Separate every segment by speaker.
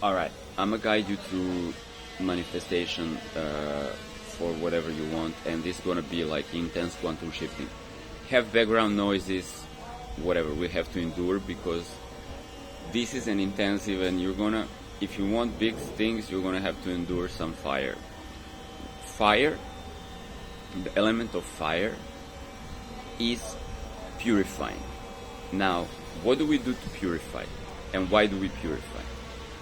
Speaker 1: All right, I'm gonna guide you through manifestation for whatever you want, and this is gonna be like intense quantum shifting. Have background noises, whatever we have to endure, because this is an intensive, and you're gonna, if you want big things, you're gonna have to endure some fire. Fire, the element of fire, is purifying. Now, what do we do to purify? And why do we purify?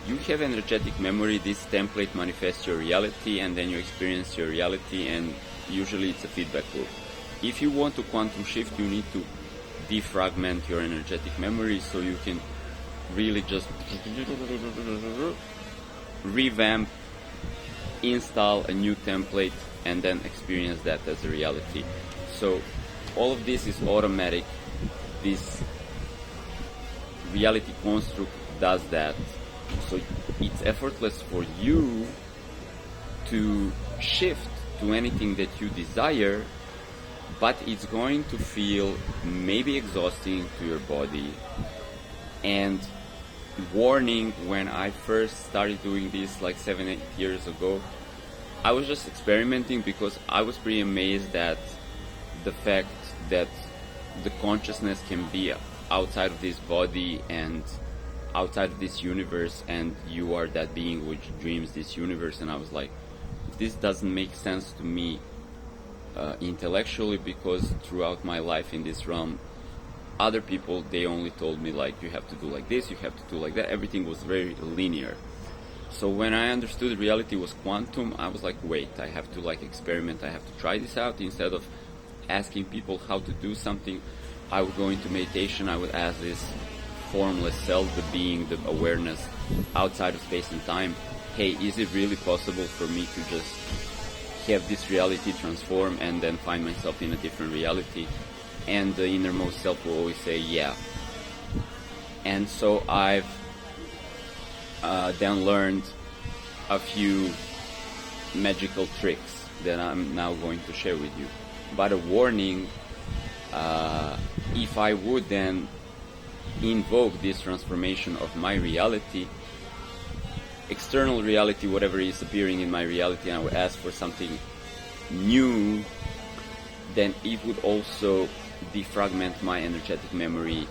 Speaker 1: You have energetic memory, this template manifests your reality, and then you experience your reality, and usually it's a feedback loop. If you want to quantum shift, you need to defragment your energetic memory so you can really just revamp, install a new template, and then experience that as a reality. So all of this is automatic. This reality construct does that. So it's effortless for you to shift to anything that you desire, but it's going to feel maybe exhausting to your body. And warning, when I first started doing this like 7-8 years ago, I was just experimenting because I was pretty amazed at the fact that the consciousness can be outside of this body and outside of this universe, and you are that being which dreams this universe. And I was like, this doesn't make sense to me intellectually, because throughout my life in this realm, other people, they only told me like, you have to do like this, you have to do like that. Everything was very linear. So when I understood reality was quantum, I was like, wait, I have to like experiment, I have to try this out. Instead of asking people how to do something, I would go into meditation, I would ask this formless self, the being, the awareness outside of space and time, hey, is it really possible for me to just have this reality transform and then find myself in a different reality? And the innermost self will always say, yeah. And so I've then learned a few magical tricks that I'm now going to share with you. But a warning, if I would then invoke this transformation of my reality, external reality, whatever is appearing in my reality, and I would ask for something new, then it would also defragment my energetic memory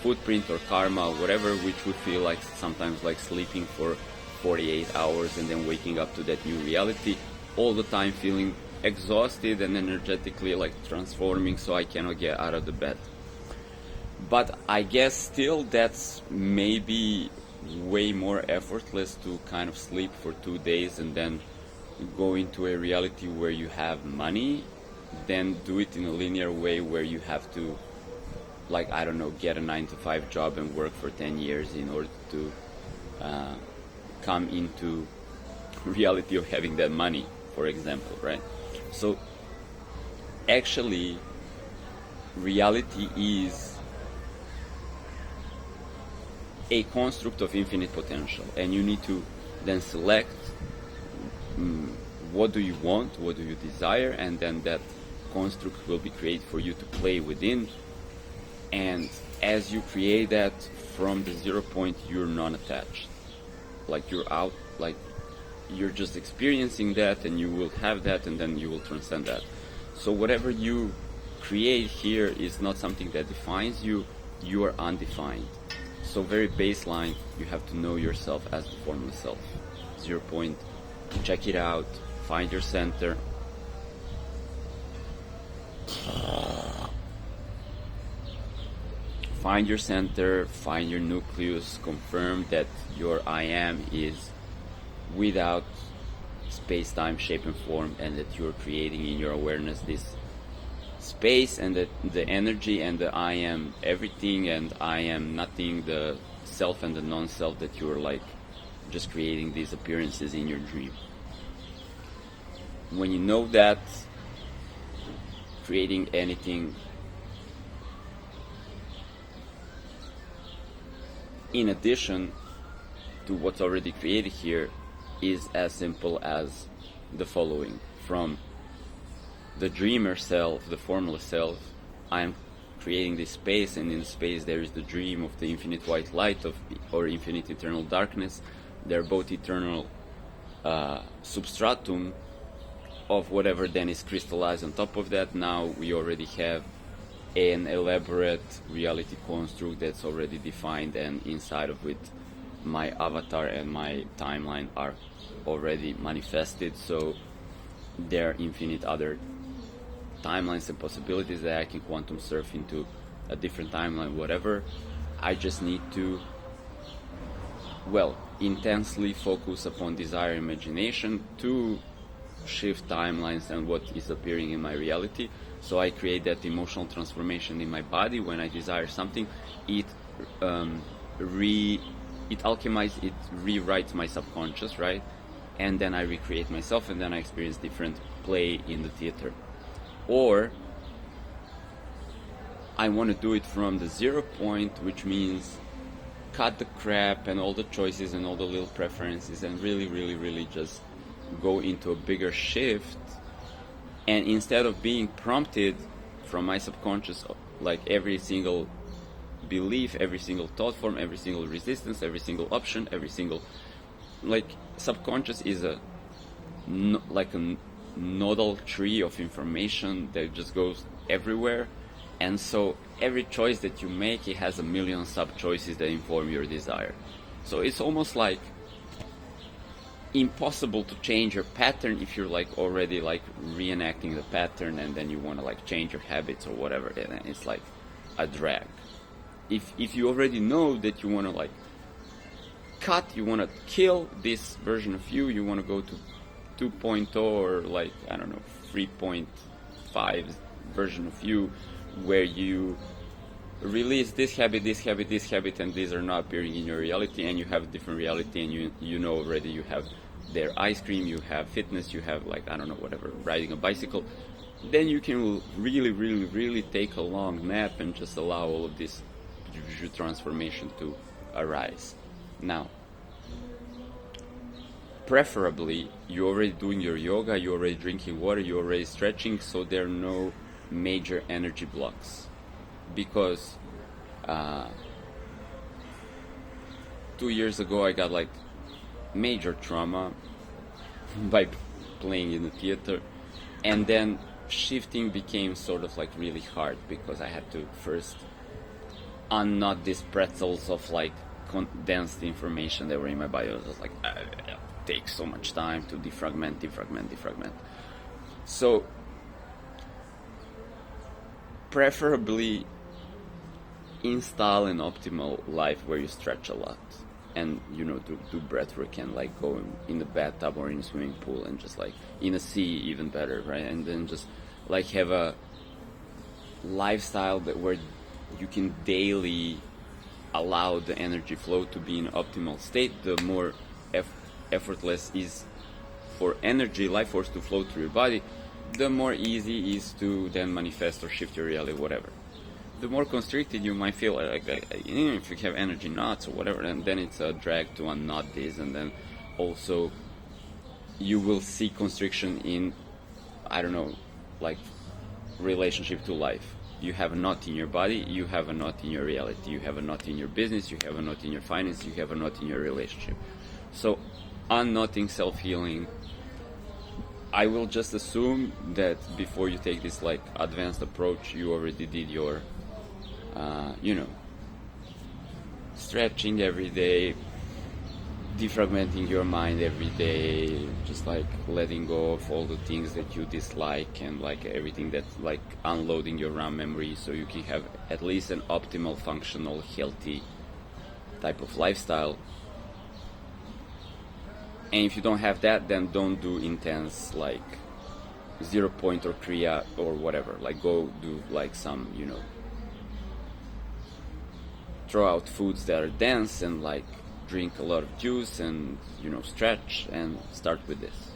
Speaker 1: footprint or karma, whatever, which would feel like sometimes like sleeping for 48 hours and then waking up to that new reality, all the time feeling exhausted and energetically like transforming, so I cannot get out of the bed. But I guess still that's maybe way more effortless to kind of sleep for 2 days and then go into a reality where you have money, than do it in a linear way where you have to, like, I don't know, get a 9-to-5 job and work for 10 years in order to come into reality of having that money, for example, right? So actually reality is a construct of infinite potential, and you need to then select what do you want, what do you desire, and then that construct will be created for you to play within. And as you create that from the 0 point, you're non-attached, like you're out, like you're just experiencing that, and you will have that, and then you will transcend that. So whatever you create here is not something that defines you, you are undefined. So very baseline, you have to know yourself as the formless self. 0 point, check it out, find your center. Find your center, find your nucleus, confirm that your I am is without space, time, shape and form, and that you're creating in your awareness this space, and that the energy and the I am everything and I am nothing, the self and the non-self, that you're like just creating these appearances in your dream. When you know that, creating anything in addition to what's already created here is as simple as the following. From the dreamer self, the formless self, I am creating this space, and in space there is the dream of the infinite white light of, or infinite eternal darkness, They're both eternal substratum of whatever then is crystallized on top of that. Now we already have an elaborate reality construct that's already defined, and inside of it my avatar and my timeline are already manifested. So there are infinite other timelines and possibilities that I can quantum surf into a different timeline, whatever. I just need to, well, intensely focus upon desire and imagination to shift timelines and what is appearing in my reality. So I create that emotional transformation in my body. When I desire something, it alchemizes, it rewrites my subconscious, right? And then I recreate myself, and then I experience different play in the theater. Or I want to do it from the 0 point, which means cut the crap and all the choices and all the little preferences, and really just go into a bigger shift. And instead of being prompted from my subconscious, like every single belief, every single thought form, every single resistance, every single option, every single, like, subconscious is like a nodal tree of information that just goes everywhere. And so every choice that you make, it has a million sub choices that inform your desire. So it's almost like impossible to change your pattern if you're like already like reenacting the pattern, and then you want to like change your habits or whatever, and it's like a drag. If you already know that you want to like cut, you want to kill this version of you, you want to go to 2.0 or like, I don't know, 3.5 version of you, where you release this habit, and these are not appearing in your reality, and you have a different reality, and you know already you have their ice cream, you have fitness, you have like, I don't know, whatever, riding a bicycle. Then you can really take a long nap and just allow all of this transformation to arise. Now, preferably, you're already doing your yoga, you're already drinking water, you're already stretching, so there are no major energy blocks. Because 2 years ago I got like major trauma by playing in the theater, and then shifting became sort of like really hard, because I had to first unknot these pretzels of like condensed information that were in my body. It was like, it takes so much time to defragment. So preferably install an optimal life where you stretch a lot, and do breath work, and like go in the bathtub or in a swimming pool, and just like in a sea, even better, right? And then just like have a lifestyle where you can daily allow the energy flow to be in an optimal state. The more effortless is for energy, life force to flow through your body, the more easy is to then manifest or shift your reality, whatever. The more constricted you might feel, like if you have energy knots or whatever, and then it's a drag to unknot this, and then also you will see constriction in, I don't know, like relationship to life. You have a knot in your body, you have a knot in your reality, you have a knot in your business, you have a knot in your finance, you have a knot in your relationship. So unknotting, self-healing, I will just assume that before you take this like advanced approach, you already did your stretching every day, defragmenting your mind every day, just like letting go of all the things that you dislike, and like everything that's like unloading your RAM memory, so you can have at least an optimal, functional, healthy type of lifestyle. And if you don't have that, then don't do intense like 0 point or Kriya or whatever. Like go do like some, throw out foods that are dense, and like drink a lot of juice, and stretch, and start with this.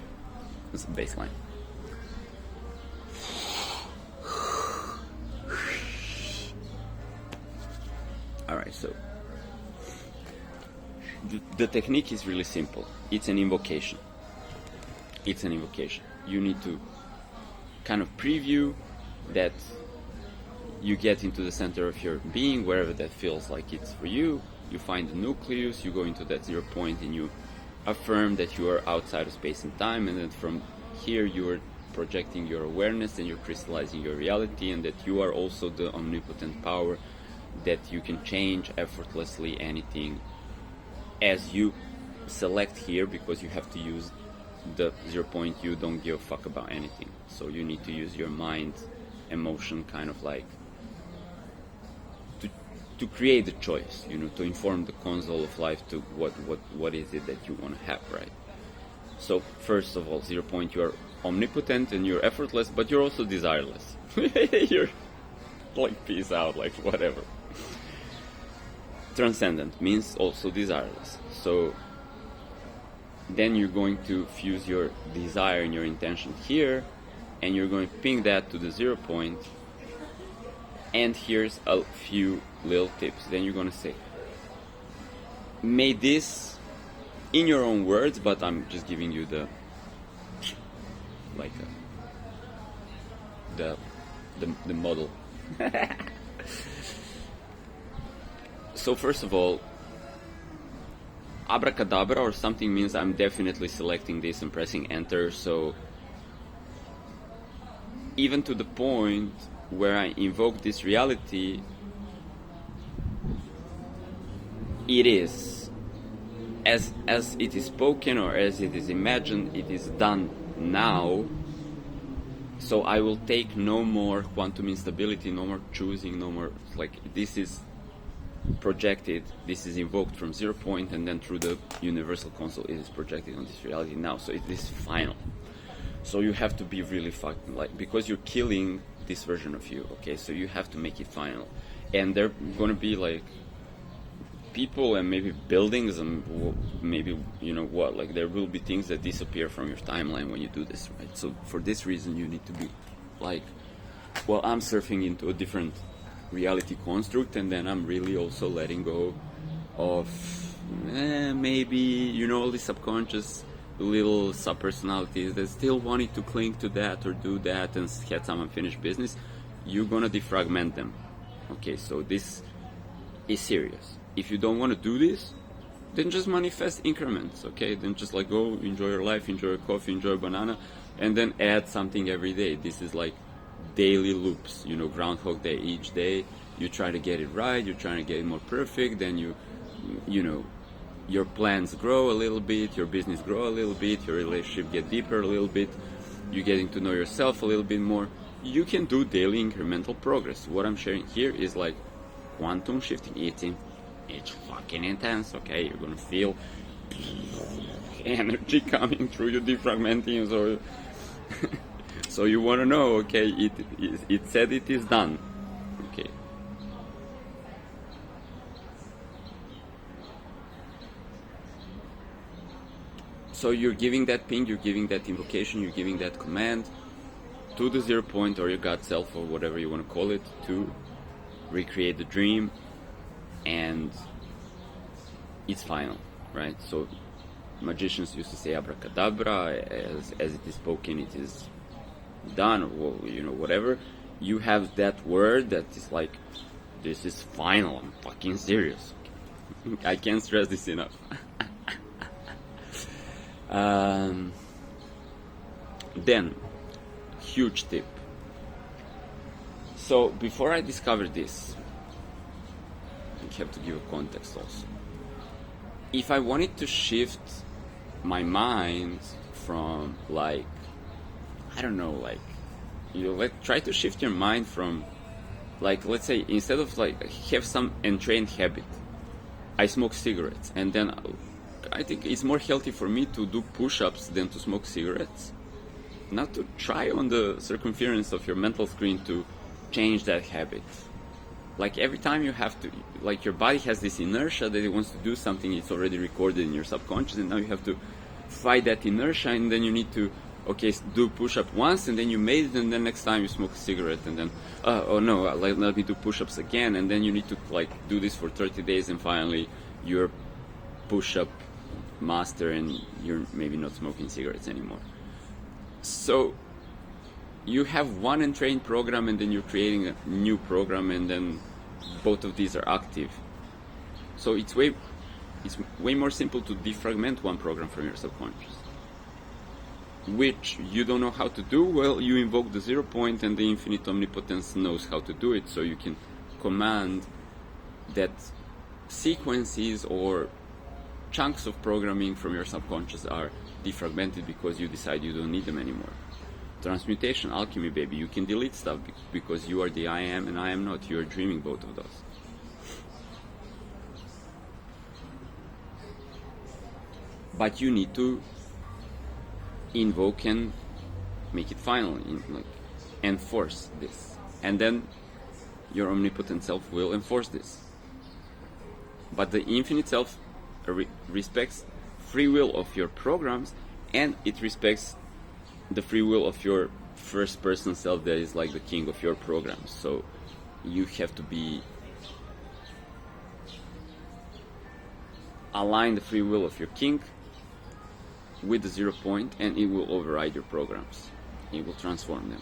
Speaker 1: This is the baseline. Alright, so the technique is really simple. It's an invocation. You need to kind of preview that you get into the center of your being, wherever that feels like it's for you. You find the nucleus, you go into that 0 point, and you affirm that you are outside of space and time, and then from here you are projecting your awareness and you're crystallizing your reality, and that you are also the omnipotent power, that you can change effortlessly anything as you select here, because you have to use the 0 point, you don't give a fuck about anything. So you need to use your mind, emotion, kind of like to create the choice, to inform the console of life to what is it that you want to have, right? So first of all, 0 point, you are omnipotent and you're effortless, but you're also desireless. You're like peace out, like whatever. Transcendent means also desireless. So then you're going to fuse your desire and your intention here, and you're going to ping that to the 0 point. And here's a few little tips. Then you're going to say, may this, in your own words, but I'm just giving you the model. So first of all, abracadabra or something means I'm definitely selecting this and pressing enter. So even to the point where I invoke this reality, it is as it is spoken or as it is imagined, it is done now. So I will take no more quantum instability, no more choosing, no more, like, this is projected, this is invoked from 0 point, and then through the universal console it is projected on this reality now. So it is final. So you have to be really fucking, like, because you're killing this version of you, okay? So you have to make it final. And there are gonna be like people and maybe buildings and maybe, like there will be things that disappear from your timeline when you do this, right? So for this reason you need to be like, well, I'm surfing into a different reality construct, and then I'm really also letting go of maybe, all the subconscious little sub-personalities that still wanted to cling to that or do that and get some unfinished business. You're gonna defragment them, okay? So this is serious. If you don't want to do this, then just manifest increments, okay? Then just like go enjoy your life, enjoy your coffee, enjoy a banana, and then add something every day. This is like daily loops, Groundhog Day. Each day you try to get it right, you're trying to get it more perfect, then your plans grow a little bit, your business grow a little bit, your relationship get deeper a little bit, you're getting to know yourself a little bit more. You can do daily incremental progress. What I'm sharing here is like quantum shifting. It's fucking intense, okay? You're gonna feel energy coming through you, defragmenting, so you want to know, okay, it said it is done, okay? So you're giving that ping, you're giving that invocation, you're giving that command to the 0 point or your God self or whatever you want to call it, to recreate the dream, and it's final, right? So magicians used to say abracadabra, as it is spoken, it is done, or whatever. You have that word that is like, this is final, I'm fucking serious. I can't stress this enough. Then, huge tip. So before I discovered this, I have to give a context also. If I wanted to shift my mind from like, I don't know, like, try to shift your mind from, like, let's say, instead of like have some entrained habit, I smoke cigarettes, and then I think it's more healthy for me to do push-ups than to smoke cigarettes. Not to try on the circumference of your mental screen to change that habit. Like every time you have to, like your body has this inertia that it wants to do something, it's already recorded in your subconscious, and now you have to fight that inertia, and then you need to, okay, do push-up once, and then you made it, and then next time you smoke a cigarette, and then, let me do push-ups again, and then you need to like do this for 30 days, and finally you're push-up master, and you're maybe not smoking cigarettes anymore. So you have one entrained program, and then you're creating a new program, and then both of these are active. So it's way it's way more simple to defragment one program from your subconscious, which you don't know how to do. Well, you invoke the 0 point, and the infinite omnipotence knows how to do it, so you can command that sequences or chunks of programming from your subconscious are defragmented because you decide you don't need them anymore. Transmutation, alchemy, baby, you can delete stuff because you are the I am and I am not. You are dreaming both of those. But you need to invoke and make it final, enforce this, and then your omnipotent self will enforce this. But the infinite self respects free will of your programs, and it respects the free will of your first person self that is like the king of your programs. So you have to be align the free will of your king with the 0 point, and it will override your programs. It will transform them.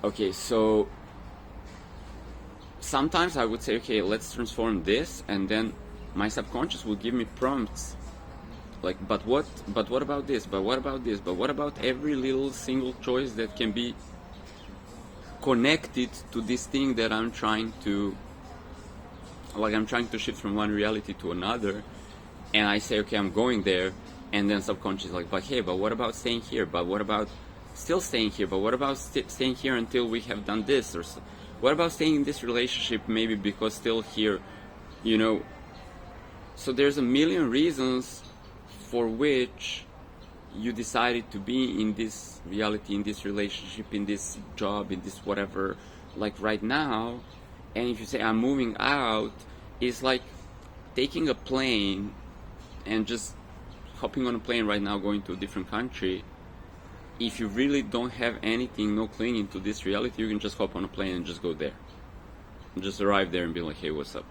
Speaker 1: Okay, so sometimes I would say, okay, let's transform this, and then my subconscious will give me prompts like, but what about this, but what about this, but what about every little single choice that can be connected to this thing that I'm trying to shift from one reality to another. And I say, okay, I'm going there, and then subconscious is like, but hey, but what about staying here, but what about still staying here, but what about staying here until we have done this, or what about staying in this relationship maybe because still here, so there's a million reasons for which you decided to be in this reality, in this relationship, in this job, in this whatever, like right now. And if you say I'm moving out, it's like taking a plane and just hopping on a plane right now going to a different country. If you really don't have anything, no clinging to this reality, you can just hop on a plane and just go there, just arrive there and be like, hey, what's up?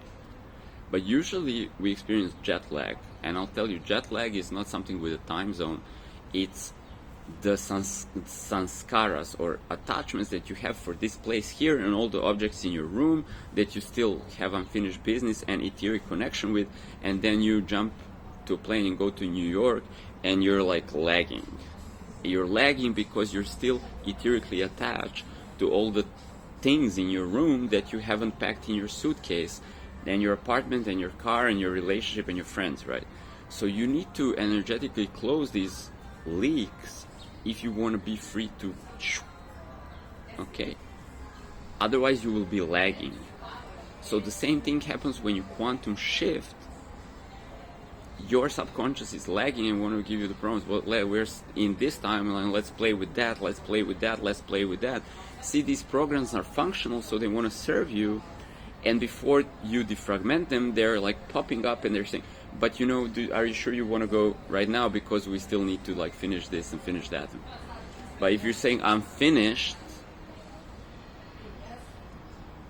Speaker 1: But usually we experience jet lag, and I'll tell you, jet lag is not something with a time zone. It's the sanskaras or attachments that you have for this place here and all the objects in your room that you still have unfinished business and etheric connection with, and then you jump to a plane and go to New York, and you're like lagging. You're lagging because you're still etherically attached to all the things in your room that you haven't packed in your suitcase, and your apartment and your car and your relationship and your friends, right? So you need to energetically close these leaks if you want to be free to, okay? Otherwise you will be lagging. So the same thing happens when you quantum shift. Your subconscious is lagging and want to give you the promise. Well, we're in this timeline, let's play with that, let's play with that, let's play with that. See, these programs are functional, so they want to serve you. And before you defragment them, they're like popping up and they're saying, but are you sure you want to go right now? Because we still need to like finish this and finish that. But if you're saying I'm finished,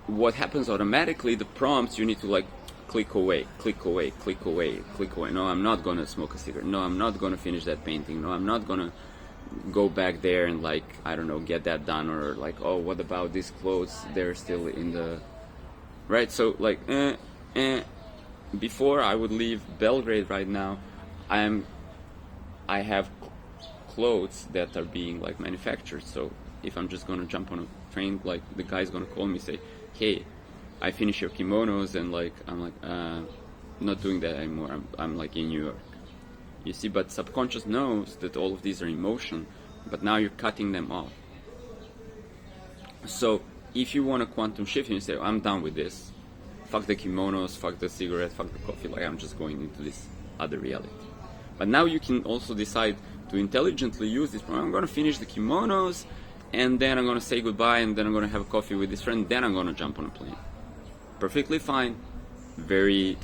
Speaker 1: what happens automatically, the prompts, you need to like click away, click away, click away, click away. No, I'm not going to smoke a cigarette. No, I'm not going to finish that painting. No, I'm not going to go back there and like, I don't know, get that done. Or like, oh, what about these clothes? They're still in the... Right, so like, before I would leave Belgrade right now, I have clothes that are being like manufactured. So if I'm just gonna jump on a train, like the guy's gonna call me, say, hey, I finished your kimonos, and like I'm like, not doing that anymore. I'm like in New York. You see, but subconscious knows that all of these are in motion, but now you're cutting them off. So if you want a quantum shift and you say, I'm done with this, fuck the kimonos, fuck the cigarette, fuck the coffee, like I'm just going into this other reality. But now you can also decide to intelligently use this. I'm going to finish the kimonos, and then I'm going to say goodbye, and then I'm going to have a coffee with this friend, then I'm going to jump on a plane. Perfectly fine. Very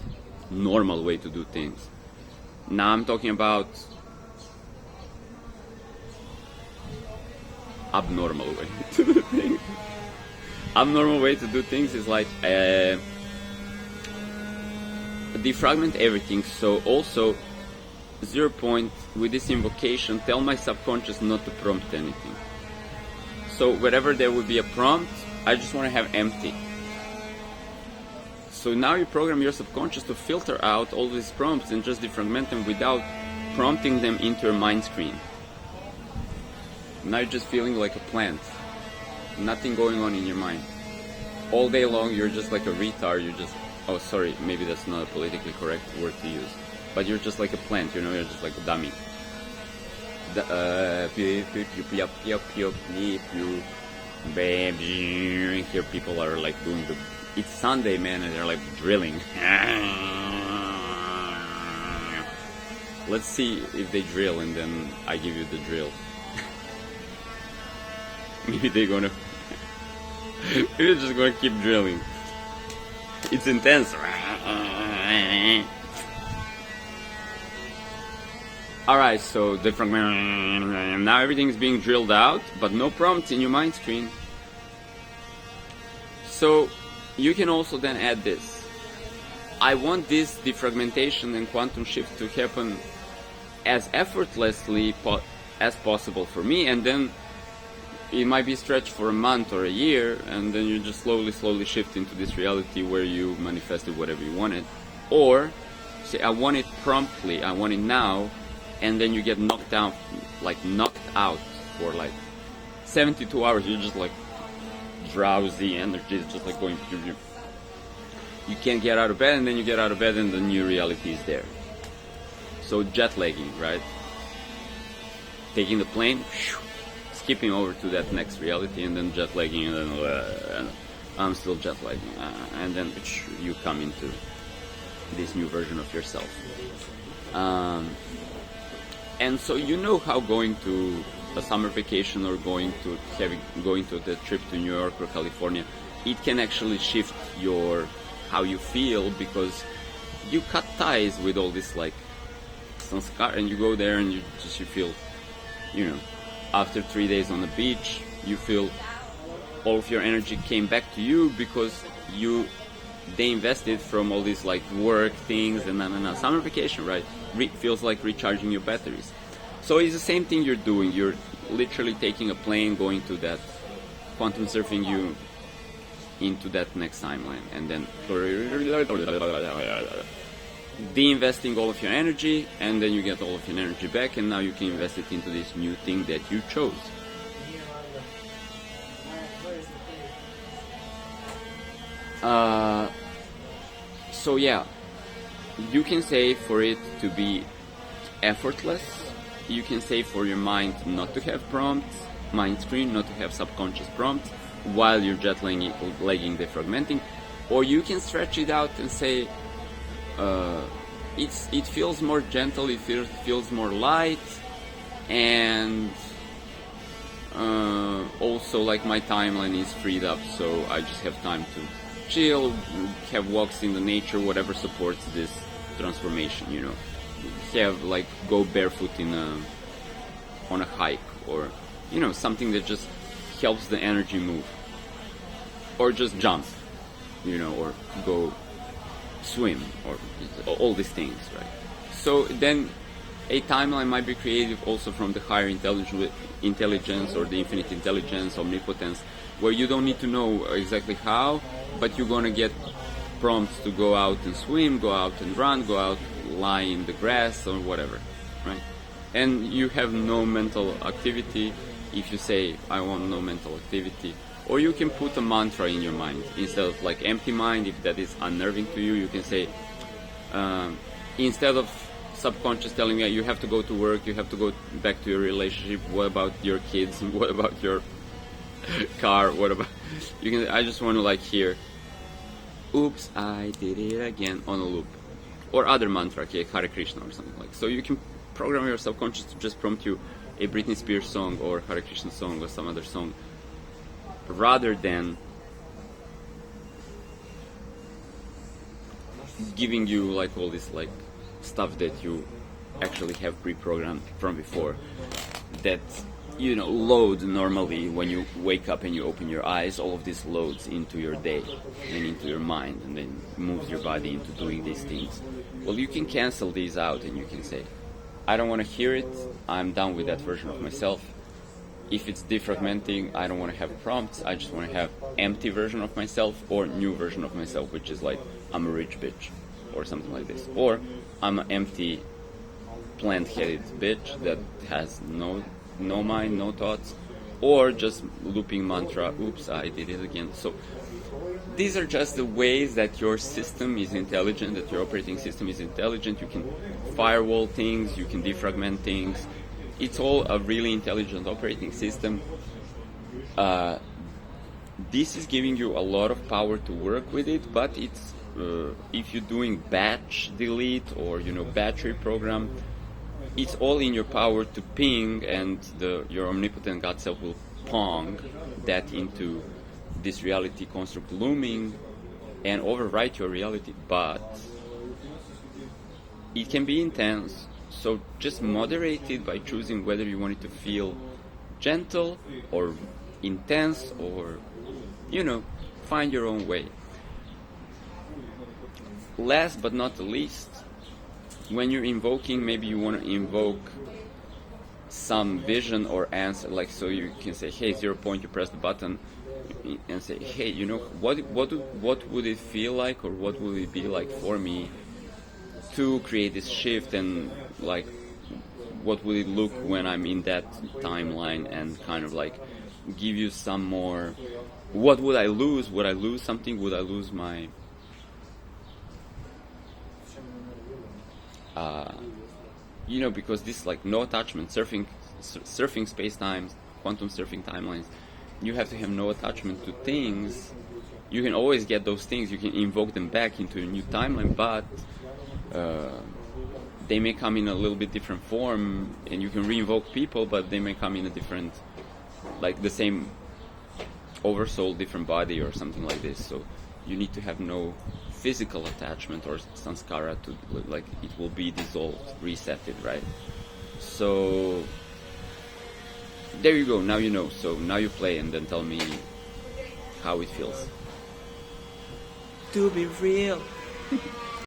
Speaker 1: normal way to do things. Now I'm talking about abnormal way to do things. Abnormal way to do things is like defragment everything. So also 0 point with this invocation, tell my subconscious not to prompt anything. So wherever there would be a prompt, I just want to have empty. So now you program your subconscious to filter out all these prompts and just defragment them without prompting them into your mind screen. Now you're just feeling like a plant. Nothing going on in your mind. All day long you're just like a retard. You're just, oh sorry, maybe that's not a politically correct word to use. But you're just like a plant, you know, you're just like a dummy. Here people are like doing the, it's Sunday, man, and they're like drilling. Let's see if they drill and then I give you the drill. Maybe they're gonna, maybe they're just gonna keep drilling. It's intense. Alright, so different. Now everything is being drilled out, but no prompts in your mind screen. So you can also then add this. I want this defragmentation and quantum shift to happen as effortlessly as possible for me, and then it might be stretched for a month or a year, and then you just slowly shift into this reality where you manifested whatever you wanted. Or say, I want it promptly, I want it now, and then you get knocked out for like 72 hours. You're just like drowsy, energy is just like going through you. You can't get out of bed, and then you get out of bed and the new reality is there. So jet lagging, right? Taking the plane, skipping over to that next reality, and then jet lagging, and then I'm still jet lagging, and then you come into this new version of yourself. And so you know how going to a summer vacation or going to the trip to New York or California, it can actually shift your how you feel, because you cut ties with all this like sanskar, and you go there and you feel, you know, after 3 days on the beach, you feel all of your energy came back to you because they invested from all these like work things and summer vacation, right? Feels like recharging your batteries. So it's the same thing you're doing. You're literally taking a plane, going to that, quantum surfing you into that next timeline, and then de-investing all of your energy, and then you get all of your energy back, and now you can invest it into this new thing that you chose. So yeah, you can say for it to be effortless, you can say for your mind not to have prompts, mind screen, not to have subconscious prompts while you're jet lagging, defragmenting, or you can stretch it out and say it feels more gentle, it feels more light, and also like my timeline is freed up, so I just have time to chill, have walks in the nature, whatever supports this transformation, you know. Have like go barefoot on a hike, or you know, something that just helps the energy move, or just jump, you know, or go swim, or all these things, right? So then a timeline might be created also from the higher intelligence or the infinite intelligence, omnipotence, where you don't need to know exactly how, but you're gonna get prompts to go out and swim, go out and run, go out, lie in the grass or whatever, right? And you have no mental activity if you say, I want no mental activity. Or you can put a mantra in your mind instead of like empty mind. If that is unnerving to you, you can say, instead of subconscious telling you, you have to go to work, you have to go back to your relationship, what about your kids, what about your car, what about, you can, I just want to like hear, oops, I did it again, on a loop. Or other mantra, like Hare Krishna or something like. So you can program your subconscious to just prompt you a Britney Spears song or Hare Krishna song or some other song, rather than giving you like all this like stuff that you actually have pre-programmed from before, that, you know, load normally when you wake up and you open your eyes. All of this loads into your day and into your mind, and then moves your body into doing these things. Well, you can cancel these out and you can say, I don't want to hear it, I'm done with that version of myself, if it's defragmenting, I don't want to have prompts. I just want to have empty version of myself or new version of myself, which is like, I'm a rich bitch or something like this. Or I'm an empty plant-headed bitch that has no mind, no thoughts, or just looping mantra, oops, I did it again. So these are just the ways that your system is intelligent, that your operating system is intelligent. You can firewall things, you can defragment things. It's all a really intelligent operating system. This is giving you a lot of power to work with it, but it's if you're doing batch delete or batch reprogram, it's all in your power to ping, and your omnipotent God self will pong that into this reality construct looming and overwrite your reality. But it can be intense, so just moderate it by choosing whether you want it to feel gentle or intense, or find your own way. Last but not the least, when you're invoking, maybe you want to invoke some vision or answer, like, so you can say, hey, 0 point, you press the button and say, hey, what would it feel like, or what would it be like for me to create this shift, and like, what would it look when I'm in that timeline, and kind of like give you some more, what would I lose? Would I lose something? Would I lose my because this, like, no attachment, surfing space-times, quantum surfing timelines, you have to have no attachment to things. You can always get those things, you can invoke them back into a new timeline, but they may come in a little bit different form, and you can re-invoke people, but they may come in a different, like the same oversoul, different body or something like this. So you need to have no physical attachment or sanskara to, like, it will be dissolved, resetted, right? So there you go, now you know. So now you play and then tell me how it feels. To be real.